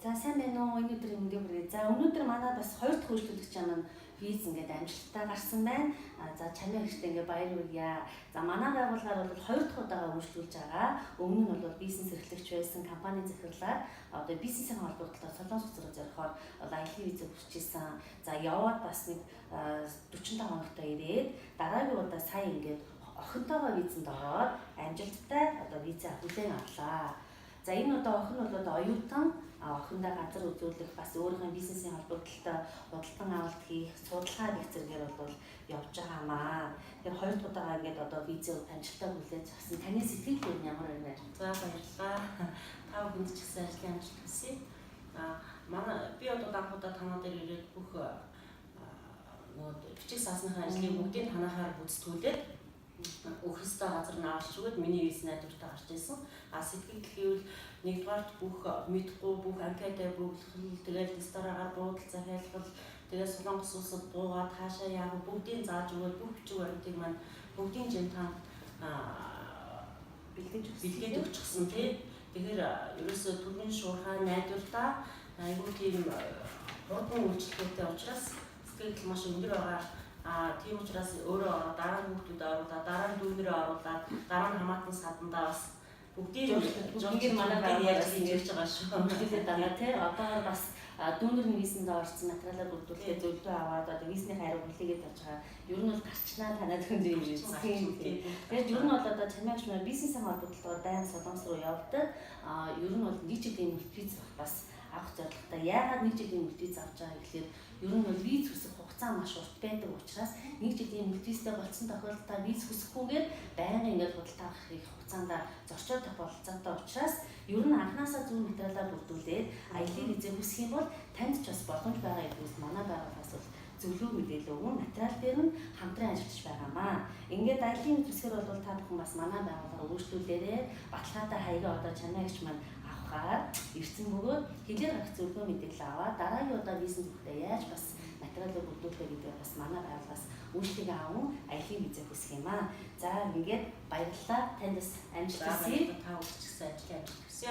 За сайн байна уу? Өнөөдөр ингээ хүрээ. За өнөөдөр манай бас хоёр дахь үйлчлүүлэгч маань виз ингээд амжилттай гарсан байна. За чамайг ихтэй ингээ баяр хүргье. За манай байгууллагаар бол хоёр дахь удаага үйлчлүүлж байгаа. Өмнө нь бол бизнес эрхлэгч байсан компани захирлаар одоо бизнесийн холбоотой Солонгос улсаар зорихоор аялын виз өгчихсэн. За яваад бас нэг 45 хоногтой ирээд дараагийн удаа сая ингээд охинтойгоо визэнд ороод амжилттай одоо визаа хүлээн авлаа. За энэ удаа охин бол одоо оюутан охиндоо газар үзүүлэх бас өөрийнхөө бизнесийн холбоотой худалдан авалт хийх, судалгаа хийх зэргээр бол явж байгаамаа. Тэгэхээр хоёр дахь удаага ингээд одоо визээ амжилттай хүлээж авсан. Таны сэтгэл хөдлөл ямар байна? За баярлалаа. Та бүхэнд ч гэсэн ажлын амжилт хүсье. Манай би одоо анх удаа танаа дээр ирээд бүх нөгөө бичиг саасныхаа ажлыг бүгдийг танахаар бүцтгүүлээд өгөх ёстой газар нь авч өгөөд миний виз найдвартай гарч ирсэн. Сэтгэл гэвэл нэгдүгээр бүх мэдхгүй бүх анкетаа бүглэх, тэгээд ресторагаар буудал захиалгал, тэгээд Солонгос улсад буугаад хаашаа яах бүгдийг зааж өгөөд бүх бичиг баримтыг маань бүгдийн жинтанд бэлдээд өгчихсөн тий. Тэгэхээр ерөөсөө түргэн шуурхай найдвартаа айгүй тийм хурдан үйлчлэгтэй учраас сэтгэл маш өндөр байгаа. Тийм учраас өөрөө ороод дараа нь хүүхдүүдэд оруулаад, дараа нь дүүнэрээ оруулаад, дараа нь хамаатан садандаа бас бүгдийг жонгийн манай байгууллагаас ирж байгаа шүү. Тэгээд дараа тий одоо бас дүүнэр визэнд орсон материалаар бүрдүүлээ зөвлөгөө аваад одоо визний хайрыг хүлээгээд авч байгаа. Ер нь бол гарчнаа танаад хүн юм шиг. Тэгээд ер нь бол одоо чамайгч маань бизнесийн холбоотой дайн Солонгос руу явдаг. Ер нь бол нэг жилийн виз бас авах зорилготой. Яагаад нэг жилийн виз авч байгаа гэхээр ер нь бол виз хүсэх хугацаа маш урт байдаг учраас нэг жилийн визтэй болсон тохиолдолд виз хүсэхгүйгээр байнгын ингээд худалдаа авах их хугацаанд зорчоод болцоотой учраас ер нь анханасаа зөв материалаар бүрдүүлээд аялын визээ хүсэх юм бол танд ч бас боломж байгаа гэдгээс манай байгууллагаас бол зөвлөгөө мэдээлэл өгөн материал дээр нь хамтран ажиллаж байгаамаа. Ингээд аялын виз хүсэхээр бол та бүхэн бас манай байгууллагаар үйлчлүүлээрээ баталгаатай хаягаа одоо чамайгч маань ирсэн бөгөөд хэлээр гарах зөвлөгөө мэдээлэл аваад дараагийн удаа визэнд бүхдээ яаж бас материалыг бүрдүүлэх гэдэг бас манай байгууллагаас үйлчлэгээ аван аялын визээ хүсэх юм аа. За ингээд баярлалаа. Танд бас амжилт хүсье. Та бүхэнд ч гэсэн ажлын амжилт хүсье.